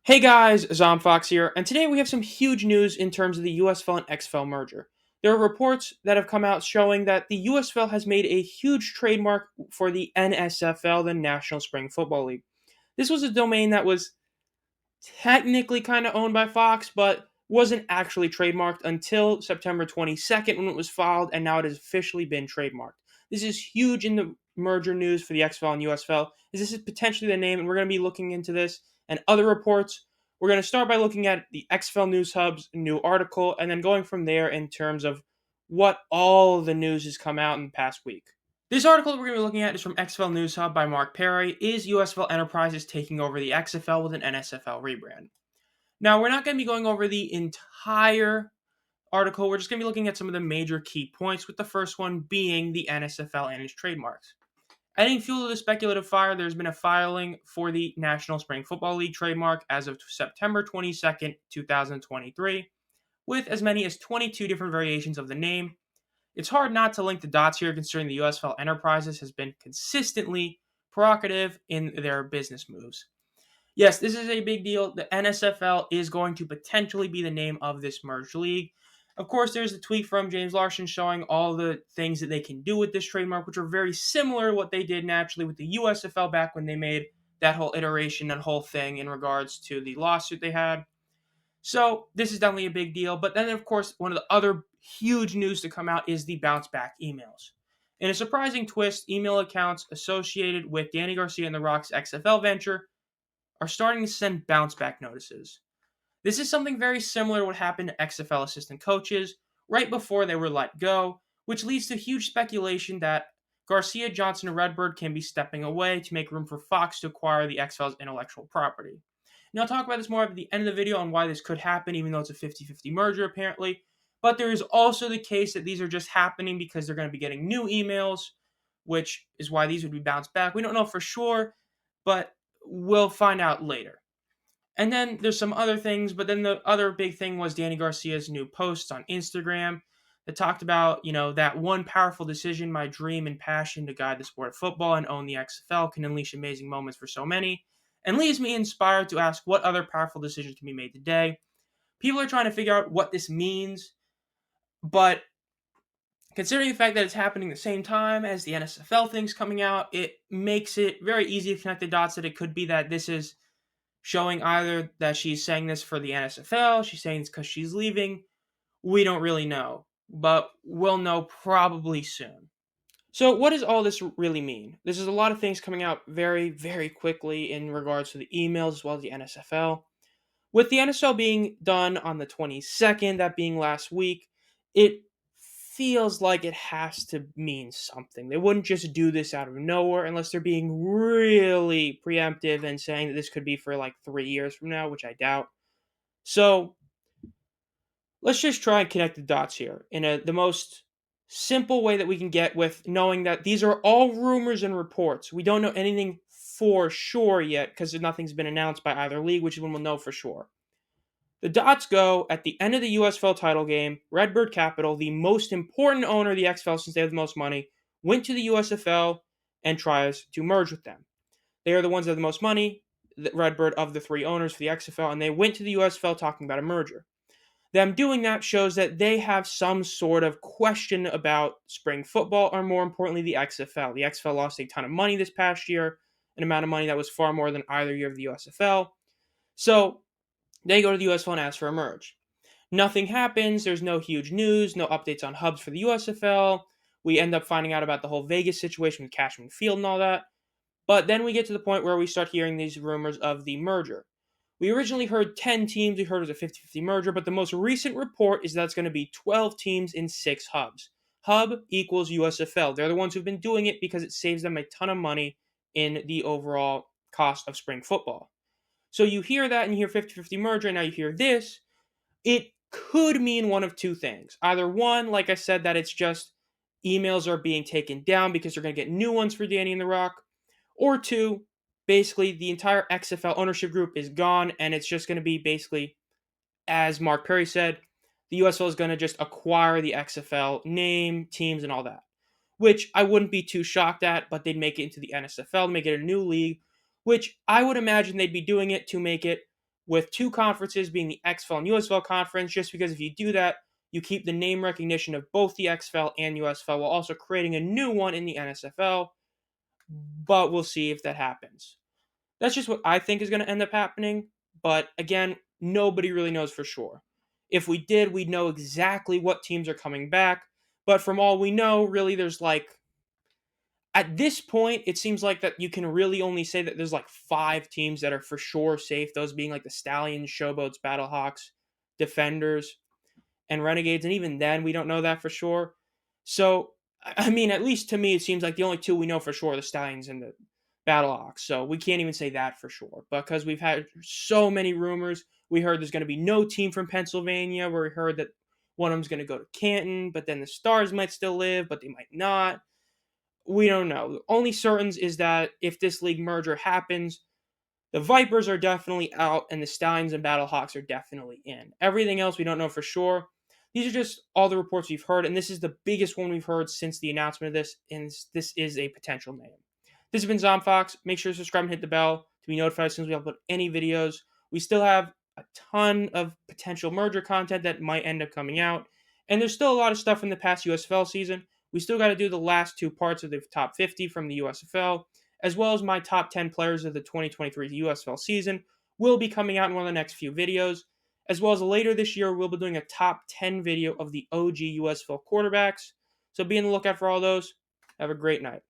Hey guys, Zomfox here, and today we have some huge news in terms of the USFL and XFL merger. There are reports that have come out showing that the USFL has made a huge trademark for the NSFL, the National Spring Football League. This was a domain that was technically kind of owned by Fox, but wasn't actually trademarked until September 22nd when it was filed, and now it has officially been trademarked. This is huge in the merger news for the XFL and USFL, as this is potentially the name, and we're going to be looking into this and other reports. We're going to start by looking at the XFL News Hub's new article, and then going from there in terms of what all the news has come out in the past week. This article that we're going to be looking at is from XFL News Hub by Mark Perry. Is USFL Enterprises taking over the XFL with an NSFL rebrand? Now, we're not going to be going over the entire article. We're just going to be looking at some of the major key points, with the first one being the NSFL and its trademarks. Adding fuel to the speculative fire, there's been a filing for the National Spring Football League trademark as of September 22nd, 2023, with as many as 22 different variations of the name. It's hard not to link the dots here, considering the USFL Enterprises has been consistently provocative in their business moves. Yes, this is a big deal. The NSFL is going to potentially be the name of this merged league. Of course, there's a tweet from James Larson showing all the things that they can do with this trademark, which are very similar to what they did naturally with the USFL back when they made that whole iteration, that whole thing in regards to the lawsuit they had. So this is definitely a big deal. But then, of course, one of the other huge news to come out is the bounce back emails. In a surprising twist, email accounts associated with Danny Garcia and The Rock's XFL venture are starting to send bounce back notices. This is something very similar to what happened to XFL assistant coaches right before they were let go, which leads to huge speculation that Garcia, Johnson, and Redbird can be stepping away to make room for Fox to acquire the XFL's intellectual property. Now, I'll talk about this more at the end of the video on why this could happen, even though it's a 50-50 merger, apparently. But there is also the case that these are just happening because they're going to be getting new emails, which is why these would be bounced back. We don't know for sure, but we'll find out later. And then there's some other things, but then the other big thing was Danny Garcia's new posts on Instagram that talked about, that one powerful decision, my dream and passion to guide the sport of football and own the XFL can unleash amazing moments for so many, and leaves me inspired to ask what other powerful decisions can be made today. People are trying to figure out what this means, but considering the fact that it's happening at the same time as the NSFL thing's coming out, it makes it very easy to connect the dots that it could be that this is showing either that she's saying this for the NSFL, she's saying this because she's leaving. We don't really know, but we'll know probably soon. So what does all this really mean? This is a lot of things coming out very, very quickly in regards to the emails as well as the NSFL. With the NSFL being done on the 22nd, that being last week, it feels like it has to mean something. They wouldn't just do this out of nowhere unless they're being really preemptive and saying that this could be for like 3 years from now, which I doubt. So let's just try and connect the dots here in the most simple way that we can get, with knowing that these are all rumors and reports. We don't know anything for sure yet because nothing's been announced by either league, which is when we'll know for sure. The dots go at the end of the USFL title game. Redbird Capital, the most important owner of the XFL since they have the most money, went to the USFL and tries to merge with them. They are the ones that have the most money, the Redbird, of the three owners for the XFL, and they went to the USFL talking about a merger. Them doing that shows that they have some sort of question about spring football, or more importantly, the XFL. The XFL lost a ton of money this past year, an amount of money that was far more than either year of the USFL. So they go to the USFL and ask for a merge. Nothing happens. There's no huge news, no updates on hubs for the USFL. We end up finding out about the whole Vegas situation with Cashman Field and all that. But then we get to the point where we start hearing these rumors of the merger. We originally heard 10 teams. We heard it was a 50-50 merger, but the most recent report is that it's going to be 12 teams in 6 hubs. Hub equals USFL. They're the ones who've been doing it because it saves them a ton of money in the overall cost of spring football. So you hear that and you hear 50-50 merger, and now you hear this. It could mean one of two things. Either one, like I said, that it's just emails are being taken down because they're going to get new ones for Danny and The Rock. Or two, basically the entire XFL ownership group is gone, and it's just going to be basically, as Mark Perry said, the USFL is going to just acquire the XFL name, teams, and all that. Which I wouldn't be too shocked at, but they'd make it into the NSFL, make it a new league, which I would imagine they'd be doing it to make it with two conferences being the XFL and USFL conference, just because if you do that, you keep the name recognition of both the XFL and USFL while also creating a new one in the NSFL. But we'll see if that happens. That's just what I think is going to end up happening. But again, nobody really knows for sure. If we did, we'd know exactly what teams are coming back. But from all we know, really, there's like, at this point, it seems like that you can really only say that there's like 5 teams that are for sure safe. Those being like the Stallions, Showboats, Battlehawks, Defenders, and Renegades. And even then, we don't know that for sure. So, I mean, at least to me, it seems like the only two we know for sure are the Stallions and the Battlehawks. So we can't even say that for sure because we've had so many rumors. We heard there's going to be no team from Pennsylvania, where we heard that one of them's going to go to Canton, but then the Stars might still live, but they might not. We don't know. The only certain is that if this league merger happens, the Vipers are definitely out, and the Stallions and Battlehawks are definitely in. Everything else we don't know for sure. These are just all the reports we've heard, and this is the biggest one we've heard since the announcement of this, and this is a potential name. This has been ZomFox. Make sure to subscribe and hit the bell to be notified as soon as we upload any videos. We still have a ton of potential merger content that might end up coming out, and there's still a lot of stuff from the past USFL season. We still got to do the last 2 parts of the top 50 from the USFL, as well as my top 10 players of the 2023 USFL season will be coming out in one of the next few videos, as well as later this year we'll be doing a top 10 video of the OG USFL quarterbacks. So be on the lookout for all those. Have a great night.